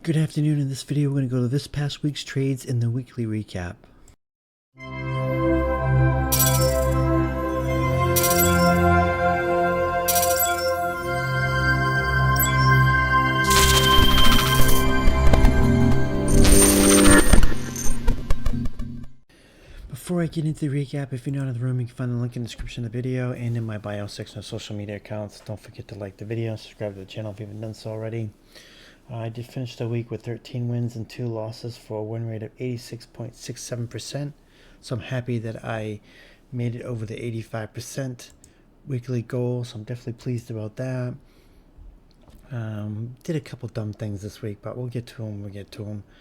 Good afternoon. In this video, we're going to go to this past week's trades in the weekly recap. Before I get into the recap, if you're not in the room, you can find the link in the description of the video and in my bio section of social media accounts. Don't forget to like the video, subscribe to the channel if you haven't done so already. I did finish the week with 13 wins and 2 losses for a win rate of 86.67%. So I'm happy that I made it over the 85% weekly goal. So I'm definitely pleased about that. Did a couple dumb things this week, but we'll get to them.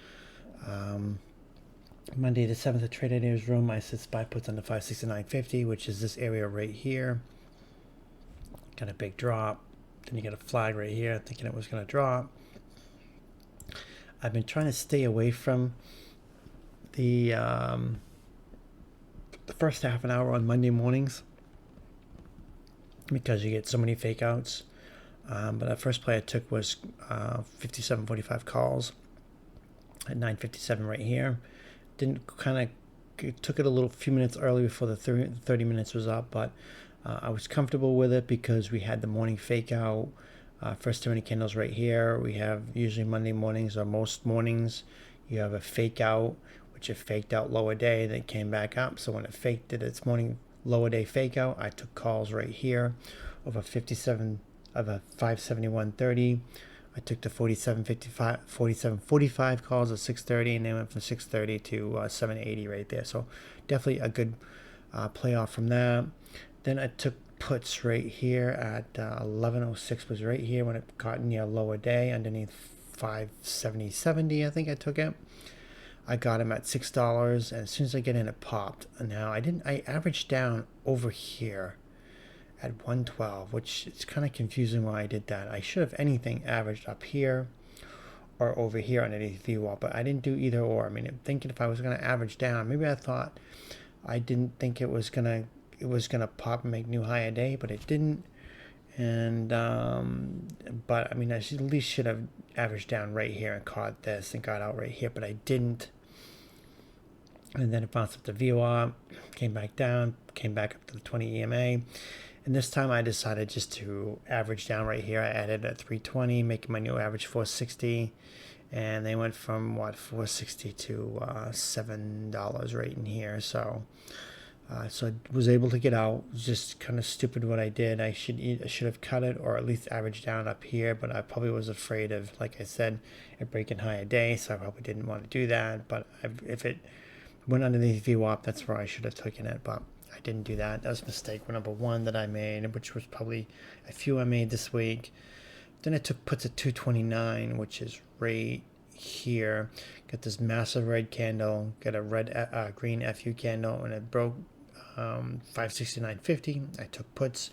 Monday the 7th of Trade Ideas Room, I said SPY puts on the 569.50, which is this area right here. Got a big drop. Then you got a flag right here, thinking it was going to drop. I've been trying to stay away from the first half an hour on Monday mornings because you get so many fake outs. But the first play I took was 57.45 calls at 9:57 right here. Took it a little few minutes early before the 30 minutes was up, but I was comfortable with it because we had the morning fake out. First 20 candles right here. We have usually Monday mornings or most mornings you have a fake out, which it faked out lower day, then came back up. So when it faked it its morning lower day fake out, I took calls right here over 57 of a 571.30. I took the 47.45 calls at 6:30, and they went from 6:30 to 780 right there. So definitely a good play off from that. Then I took puts right here at 11:06 was right here when it caught near lower day underneath 570.70. I think I took it. I got him at $6, and as soon as I get in, it popped. And now I averaged down over here at 112, which is kind of confusing why I did that. I should have anything averaged up here or over here underneath VWAP, but I didn't do either or. I mean, I'm thinking if I was going to average down, maybe I thought I didn't think it was gonna pop and make new high a day, but it didn't. And but I mean, I at least should have averaged down right here and caught this and got out right here, but I didn't. And then it bounced up to VWAP, came back down, came back up to the 20 EMA. And this time I decided just to average down right here. I added at 320, making my new average 460. And they went from, what, 460 to $7 right in here. So I was able to get out. It was just kind of stupid what I did. I should have cut it or at least averaged down up here. But I probably was afraid of, like I said, it breaking high a day. So I probably didn't want to do that. But if it went underneath VWAP, that's where I should have taken it. But I didn't do that. That was mistake number one that I made, which was probably a few I made this week. Then I took puts at 229, which is right here. Got this massive red candle, got a green FU candle, and it broke 569.50. I took puts.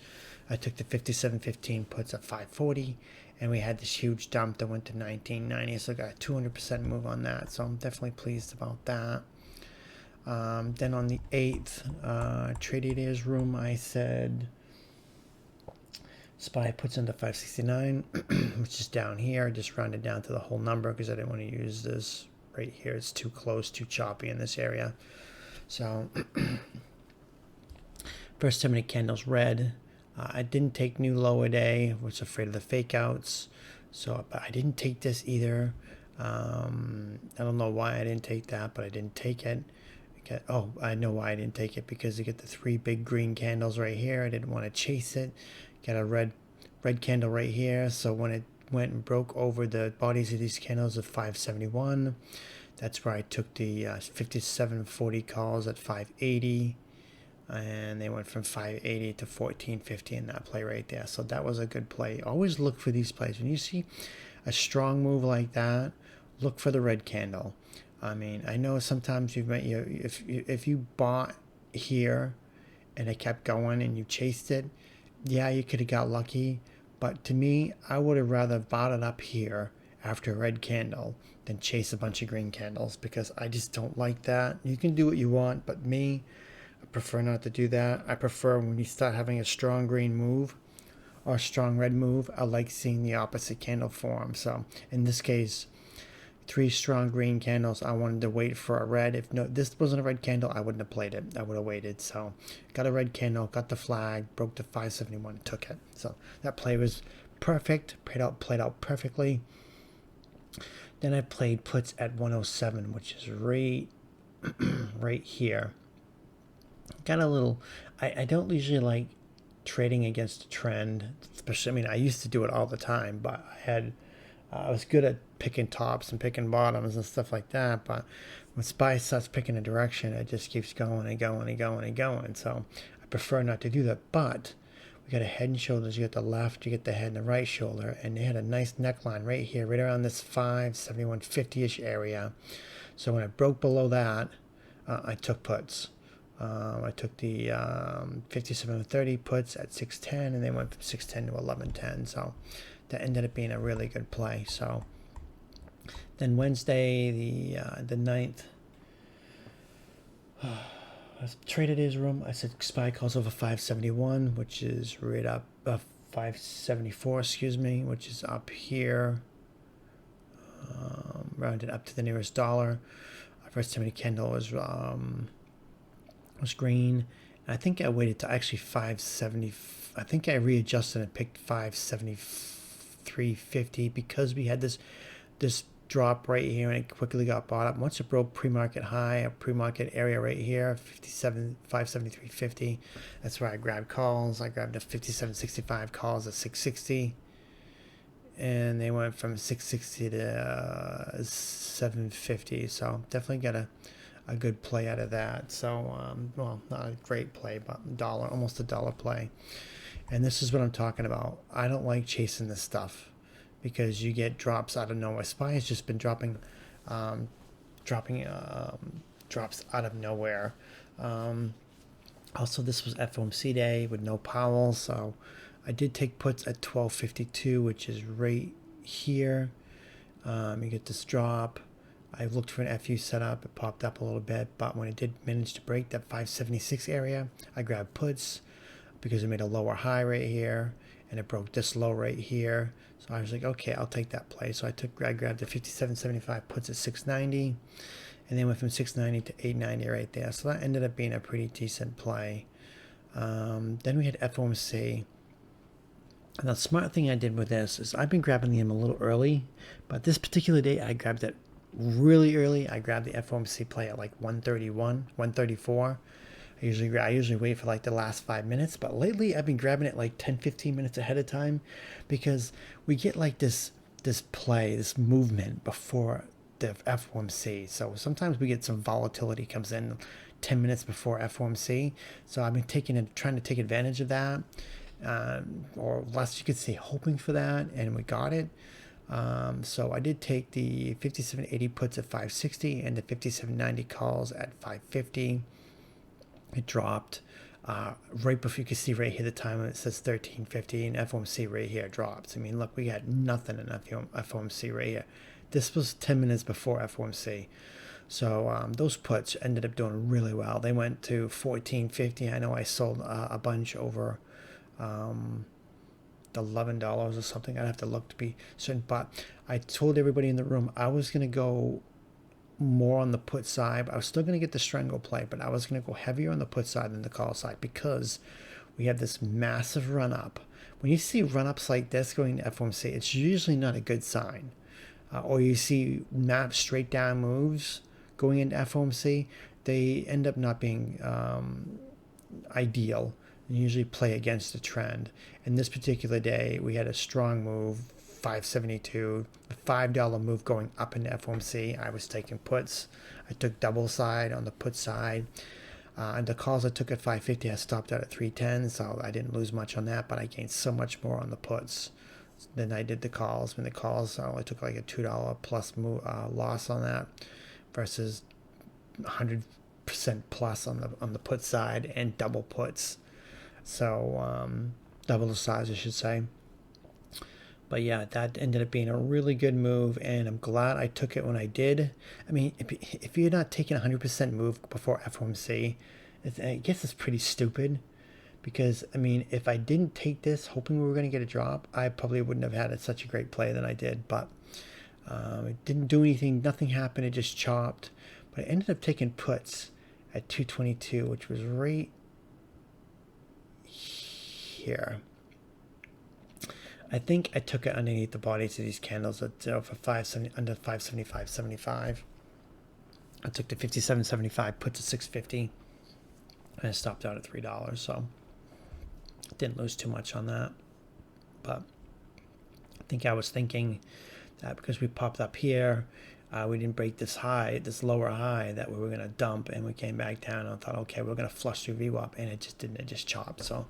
I took the 57.15 puts at 540, and we had this huge dump that went to 1990. So I got a 200% move on that. So I'm definitely pleased about that. Then on the 8th, Trade Ideas Room, I said SPY puts into 569, which is down here. I just rounded down to the whole number because I didn't want to use this right here. It's too close, too choppy in this area. So first 10 minute candles red. I didn't take new lower day. I was afraid of the fake outs. So but I didn't take this either. I don't know why I didn't take that, but I didn't take it. Oh, I know why I didn't take it, because you get the 3 big green candles right here. I didn't want to chase it. Got a red candle right here. So when it went and broke over the bodies of these candles at 571, that's where I took the 57.40 calls at 580, and they went from 580 to 14.50 in that play right there. So that was a good play. Always look for these plays. When you see a strong move like that, look for the red candle. I mean, I know sometimes if you bought here and it kept going and you chased it, yeah, you could have got lucky. But to me, I would have rather bought it up here after a red candle than chase a bunch of green candles, because I just don't like that. You can do what you want, but me, I prefer not to do that. I prefer when you start having a strong green move or a strong red move, I like seeing the opposite candle form. So in this case, 3 strong green candles. I wanted to wait for a red. If no, this wasn't a red candle, I wouldn't have played it. I would have waited. So got a red candle, got the flag, broke to 571, took it. So that play was perfect, played out perfectly. Then I played puts at 107, which is right right here. Got a little, I don't usually like trading against a trend, especially, I mean, I used to do it all the time, but I was good at picking tops and picking bottoms and stuff like that. But when SPY starts picking a direction, it just keeps going and going and going and going. So I prefer not to do that. But we got a head and shoulders. You get the left, you get the head and the right shoulder. And they had a nice neckline right here, right around this 571.50-ish area. So when I broke below that, I took puts. I took the 57.30 puts at 610, and they went from 610 to 1110. So that ended up being a really good play. So then Wednesday, the 9th, I traded his room. I said SPY calls over 571, which is right up 574, excuse me, which is up here. Rounded up to the nearest dollar. Our first time candle was green. I think I waited to actually 570. I think I readjusted and picked 573.50 because we had this drop right here and it quickly got bought up. Once it broke pre-market high, a pre-market area right here, 573.50. That's where I grabbed calls. I grabbed a 57.65 calls at 660. And they went from 660 to 750. So definitely got a good play out of that. So, well, not a great play, but almost a dollar play. And this is what I'm talking about. I don't like chasing this stuff because you get drops out of nowhere. SPY has just been dropping drops out of nowhere. Also, this was FOMC day with no Powell, so I did take puts at 1252, which is right here. You get this drop. I looked for an FU setup. It popped up a little bit, but when it did manage to break that 576 area, I grabbed puts because it made a lower high right here, and it broke this low right here. So I was like, okay, I'll take that play. So I grabbed the 57.75 puts at 690, and then went from 690 to 890 right there. So that ended up being a pretty decent play. Then we had FOMC. And the smart thing I did with this is I've been grabbing them a little early, but this particular day I grabbed it really early. I grabbed the FOMC play at like 131, 134. I usually wait for like the last 5 minutes, but lately I've been grabbing it like 10, 15 minutes ahead of time because we get like this play, this movement before the FOMC. So sometimes we get some volatility comes in 10 minutes before FOMC. So I've been trying to take advantage of that. Or less you could say hoping for that, and we got it. So I did take the 57.80 puts at 560 and the 57.90 calls at 550. It dropped right before, you can see right here the time when it says 1350, and FOMC right here drops. I mean, look, we had nothing in FOMC right here. This was 10 minutes before FOMC. So those puts ended up doing really well. They went to 1450. I know I sold a bunch over $11 or something. I'd have to look to be certain, but I told everybody in the room I was going to go more on the put side. I was still going to get the strangle play, but I was going to go heavier on the put side than the call side because we have this massive run up. When you see run ups like this going to FOMC, it's usually not a good sign. Or you see straight down moves going into FOMC, they end up not being ideal. You usually play against the trend. And this particular day, we had a strong move, 572, the $5 move going up into FOMC. I was taking puts. I took double side on the put side. And the calls I took at 550, I stopped out at 310, so I didn't lose much on that, but I gained so much more on the puts than I did the calls. When the calls, I only took like a $2 plus loss on that versus 100% plus on the put side and double puts. So double the size, I should say. But yeah, that ended up being a really good move, and I'm glad I took it when I did. I mean, if you're not taking a 100% move before FOMC, I guess it's pretty stupid. Because, I mean, if I didn't take this hoping we were going to get a drop, I probably wouldn't have had such a great play than I did. But It didn't do anything. Nothing happened. It just chopped. But I ended up taking puts at 222, which was right here. I think I took it underneath the bodies of these candles at for 570 under 575.75. I took the 57.75 puts at 650, and I stopped out at $3. So didn't lose too much on that. But I think I was thinking that because we popped up here, we didn't break this high, this lower high, that we were going to dump, and we came back down and I thought, okay, we're going to flush through VWAP, and it just didn't. It just chopped. So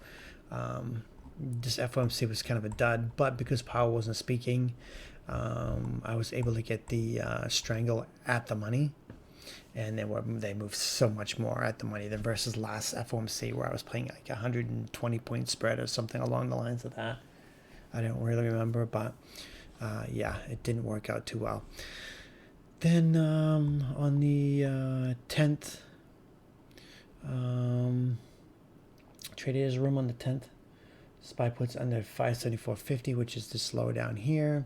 this FOMC was kind of a dud, but because Powell wasn't speaking, I was able to get the strangle at the money, and they moved so much more at the money than versus last FOMC where I was playing like 120 point spread or something along the lines of that. I don't really remember, but yeah, it didn't work out too well. Then on the 10th, traded as room on the 10th. SPY puts under 574.50, which is the slow down here.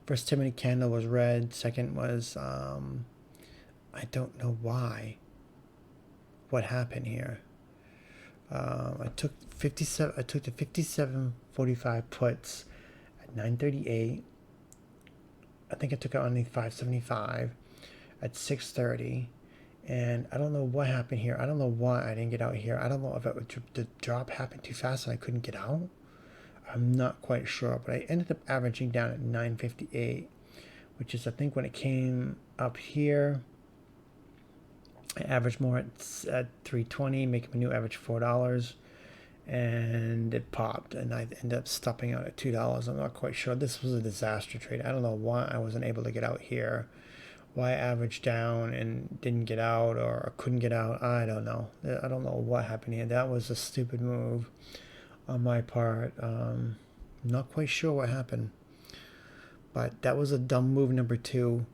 First 10-minute candle was red. Second was I don't know why. What happened here? I took 57. I took the 57.45 puts at 9:38. I think I took it on the 575 at 6:30, and I don't know what happened here. I don't know why I didn't get out here. I don't know if the drop happened too fast and I couldn't get out. I'm not quite sure, but I ended up averaging down at 9:58, which is I think when it came up here. I averaged more at 320, making a new average $4, and it popped, and I ended up stopping out at $2. I'm not quite sure. This was a disaster trade. I don't know why I wasn't able to get out here, why I averaged down and didn't get out or couldn't get out. I don't know. I don't know what happened here. That was a stupid move on my part. Not quite sure what happened, but that was a dumb move number 2.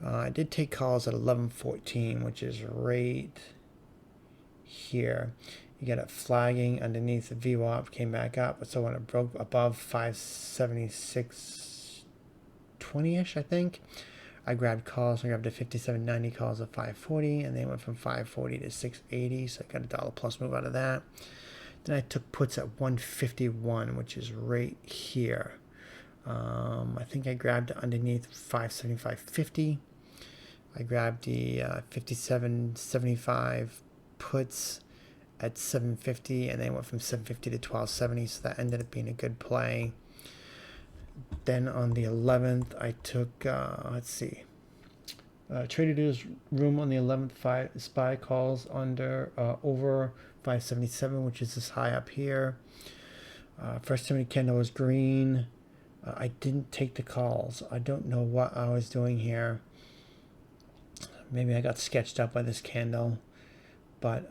I did take calls at 11:14, which is right here. You got it flagging underneath the VWAP, came back up. So when it broke above 576.20-ish, I think, I grabbed calls. I grabbed the 57.90 calls at 540, and they went from 540 to 680. So I got a $1 plus move out of that. Then I took puts at 151, which is right here. I think I grabbed it underneath 575.50. I grabbed the 57.75 puts at 750, and they went from 750 to 1270, so that ended up being a good play. Then on the 11th, I took, let's see, traded as room on the 11th, SPY calls under over 577, which is this high up here. First 10-minute candle was green. I didn't take the calls. I don't know what I was doing here. Maybe I got sketched up by this candle, but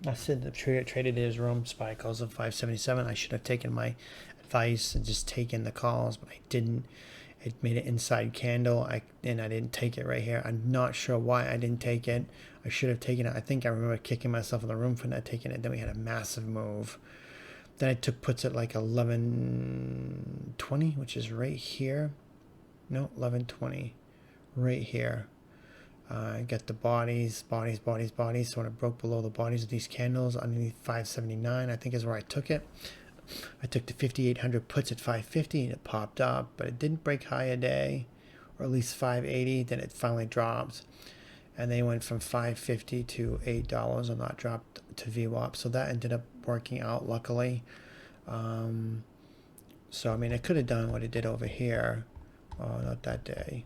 I said the traded his room SPY calls of 577. I should have taken my advice and just taken the calls, but I didn't. It made an inside candle, and I didn't take it right here. I'm not sure why I didn't take it. I should have taken it. I think I remember kicking myself in the room for not taking it. Then we had a massive move. Then I took puts at like 11:20, which is right here. No, 11:20, right here. I got the bodies. So when it broke below the bodies of these candles underneath 579, I think is where I took it. I took the 5800 puts at 550, and it popped up, but it didn't break high a day, or at least 580. Then it finally dropped, and they went from 550 to $8, and that dropped to VWAP. So that ended up working out, luckily. So I mean, it could have done what it did over here. Oh, not that day.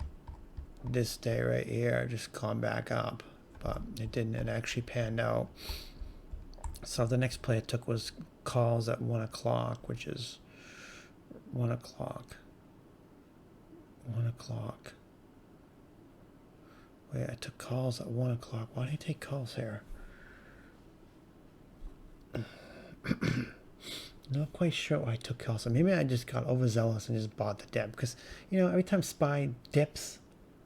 This day right here, just gone back up, but it didn't. It actually panned out. So the next play I took was calls at 1 o'clock, which is 1 o'clock. 1 o'clock. Wait, I took calls at 1 o'clock. Why did I take calls here? Not quite sure why I took calls. So maybe I just got overzealous and just bought the dip, because you know every time SPY dips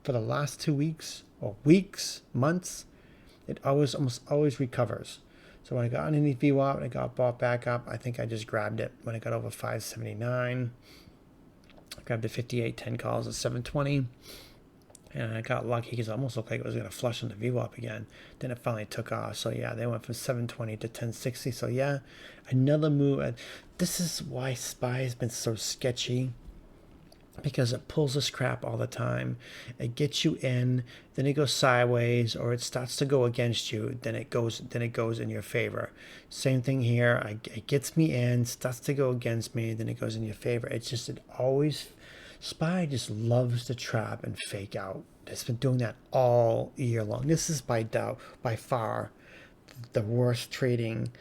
for the last 2 weeks or weeks, months, it almost always recovers. So when I got underneath VWAP and I got bought back up, I think I just grabbed it when it got over 579. I grabbed the 58 10 calls at 720. And I got lucky because it almost looked like it was going to flush on the VWAP again. Then it finally took off. So yeah, they went from 720 to 1060. So yeah, another move. This is why SPY has been so sketchy, because it pulls this crap all the time. It gets you in, then it goes sideways, or it starts to go against you. Then it goes in your favor. Same thing here. It gets me in, starts to go against me, then it goes in your favor. It's just it always. SPY just loves to trap and fake out. It's been doing that all year long. This is by far the worst trading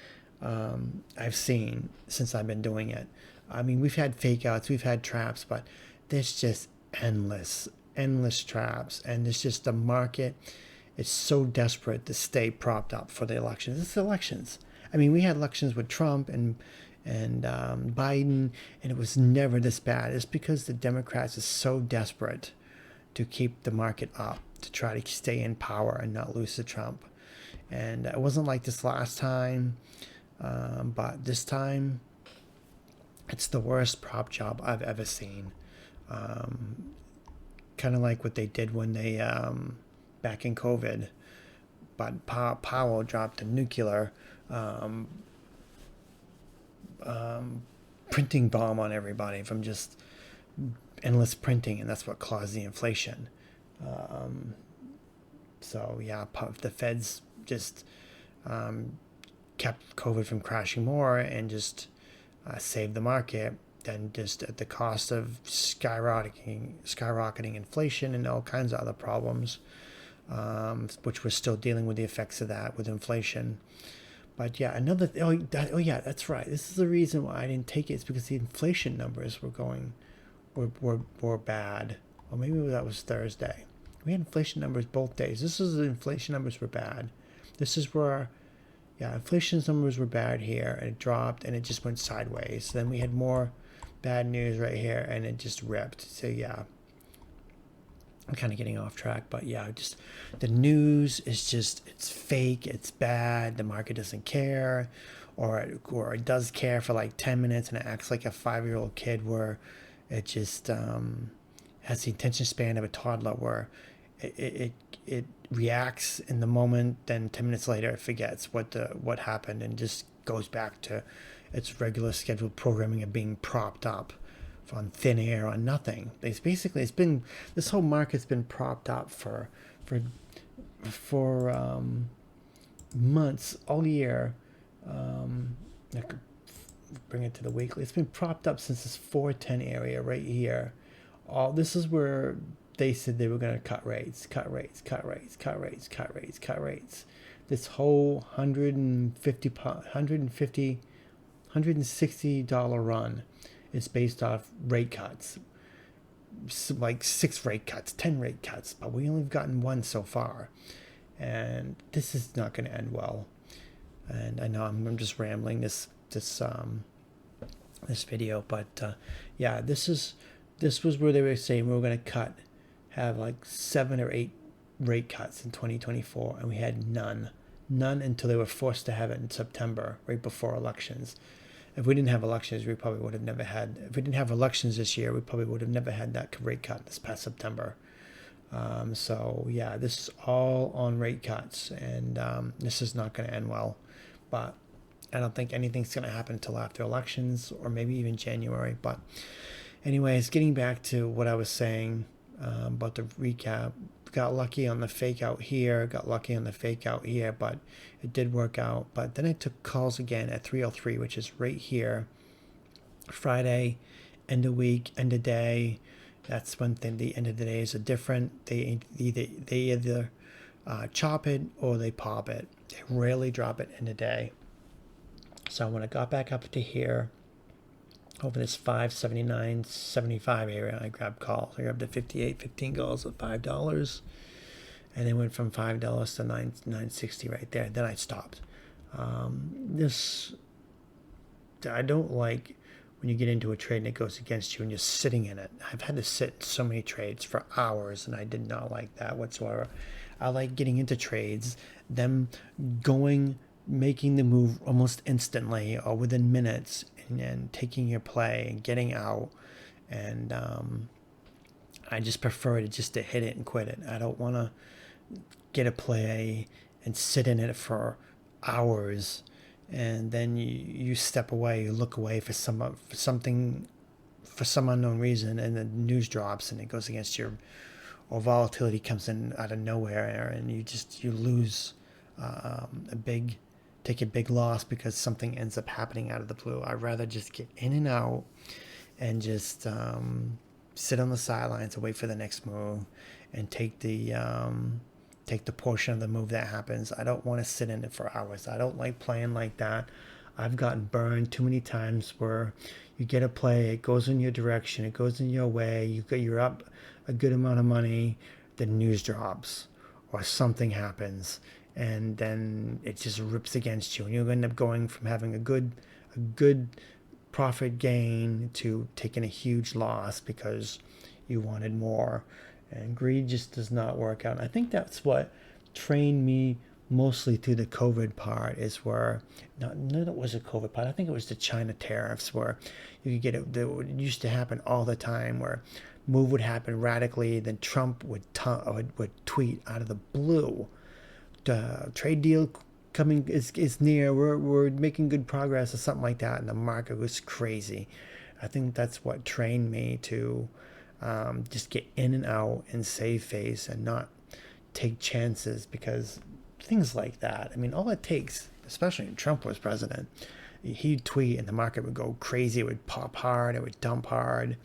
I've seen since I've been doing it. I mean, we've had fake outs, we've had traps, but there's just endless traps, and it's just the market is so desperate to stay propped up for the elections. It's elections. I mean, we had elections with Trump and Biden, and it was never this bad. It's because the Democrats are so desperate to keep the market up, to try to stay in power and not lose to Trump. And it wasn't like this last time, but this time it's the worst prop job I've ever seen. Kind of like what they did when they back in COVID, but Powell dropped a nuclear printing bomb on everybody from just endless printing, and that's what caused the inflation. So yeah, the Feds just kept COVID from crashing more and just saved the market, then just at the cost of skyrocketing inflation and all kinds of other problems, which we're still dealing with the effects of that with inflation. But yeah, that's right. This is the reason why I didn't take it. It's because the inflation numbers were bad. Or maybe that was Thursday. We had inflation numbers both days. The inflation numbers were bad. This is where, inflation numbers were bad here, and it dropped, and it just went sideways. Then we had more bad news right here, and it just ripped. So yeah, I'm kind of getting off track, but yeah, just the news is it's fake, it's bad, the market doesn't care, or it does care for like 10 minutes, and it acts like a 5-year-old kid, where it just has the attention span of a toddler, where it reacts in the moment, then 10 minutes later it forgets what happened and just goes back to its regular scheduled programming of being propped up on thin air, on nothing. It's been, this whole market's been propped up for months, all year. I could bring it to the weekly. It's been propped up since this 410 area right here. This is where they said they were going to cut rates. This whole $160 run is based off rate cuts, like 6 rate cuts, 10 rate cuts, but we only have gotten 1 so far, and this is not going to end well. And I know I'm just rambling this video, but yeah, this was where they were saying we were going to have like 7 or 8 rate cuts in 2024, and we had none until they were forced to have it in September, right before elections. If we didn't have elections, we probably would have never had. If we didn't have elections this year, we probably would have never had that rate cut this past September. So yeah, this is all on rate cuts, and this is not going to end well. But I don't think anything's going to happen until after elections, or maybe even January. But anyways, getting back to what I was saying about the recap. Got lucky on the fake out here, but it did work out. But then I took calls again at 303, which is right here. Friday, end of week, end of day. That's when the end of the days are different. They either chop it or they pop it. They rarely drop it in a day. So when I got back up to here, over this 579.75 area, I grabbed calls. I grabbed the 15 calls at $5, and it went from $5 to $9.60 right there. Then I stopped. I don't like when you get into a trade and it goes against you and you're sitting in it. I've had to sit in so many trades for hours, and I did not like that whatsoever. I like getting into trades, them making the move almost instantly or within minutes, and taking your play and getting out and I just prefer to hit it and quit it. I don't want to get a play and sit in it for hours, and then you step away, you look away for something for some unknown reason, and the news drops and it goes against your, or volatility comes in out of nowhere, and you lose take a big loss because something ends up happening out of the blue. I'd rather just get in and out and just sit on the sidelines and wait for the next move and take the portion of the move that happens. I don't want to sit in it for hours. I don't like playing like that. I've gotten burned too many times where you get a play, it goes in your direction, it goes in your way, you're up a good amount of money, the news drops or something happens, and then it just rips against you, and you end up going from having a good profit gain to taking a huge loss because you wanted more. And greed just does not work out. And I think that's what trained me mostly through the COVID part, is where, none of it was a COVID part. I think it was the China tariffs, where you could get it. It used to happen all the time, where move would happen radically, then Trump would tweet out of the blue, the trade deal coming is near, we're making good progress or something like that, and the market was crazy. I think that's what trained me to just get in and out and save face and not take chances, because things like that, I mean, all it takes, especially when Trump was president, he'd tweet and the market would go crazy, it would pop hard, it would dump hard,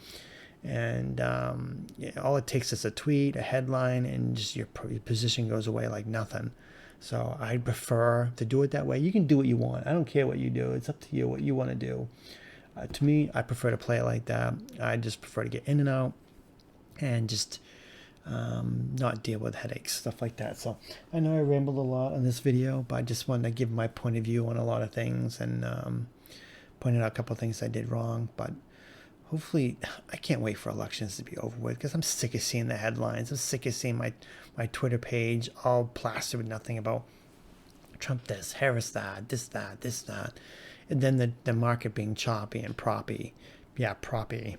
and all it takes is a tweet, a headline, and just your position goes away like nothing. So I prefer to do it that way. You can do what you want. I don't care what you do. It's up to you what you want to do. To me, I prefer to play it like that. I just prefer to get in and out and just not deal with headaches, stuff like that. So I know I rambled a lot on this video, but I just wanted to give my point of view on a lot of things and pointed out a couple of things I did wrong. But hopefully, I can't wait for elections to be over with, because I'm sick of seeing the headlines. I'm sick of seeing my Twitter page all plastered with nothing about Trump this, Harris that, this, that. And then the market being choppy and proppy. Yeah, proppy.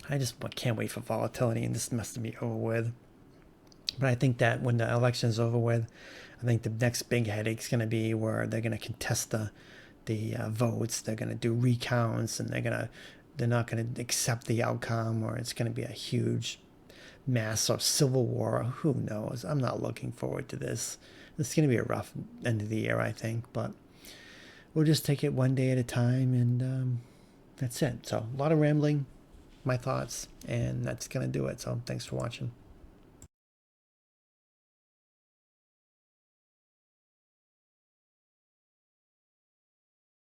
I just can't wait for volatility, and this must be over with. But I think that when the election is over with, I think the next big headache is going to be where they're going to contest the votes. They're going to do recounts, and they're not going to accept the outcome, or it's going to be a huge mass or civil war. Who knows? I'm not looking forward to this. It's going to be a rough end of the year, I think, but we'll just take it one day at a time, and that's it. So a lot of rambling, my thoughts, and that's going to do it. So thanks for watching.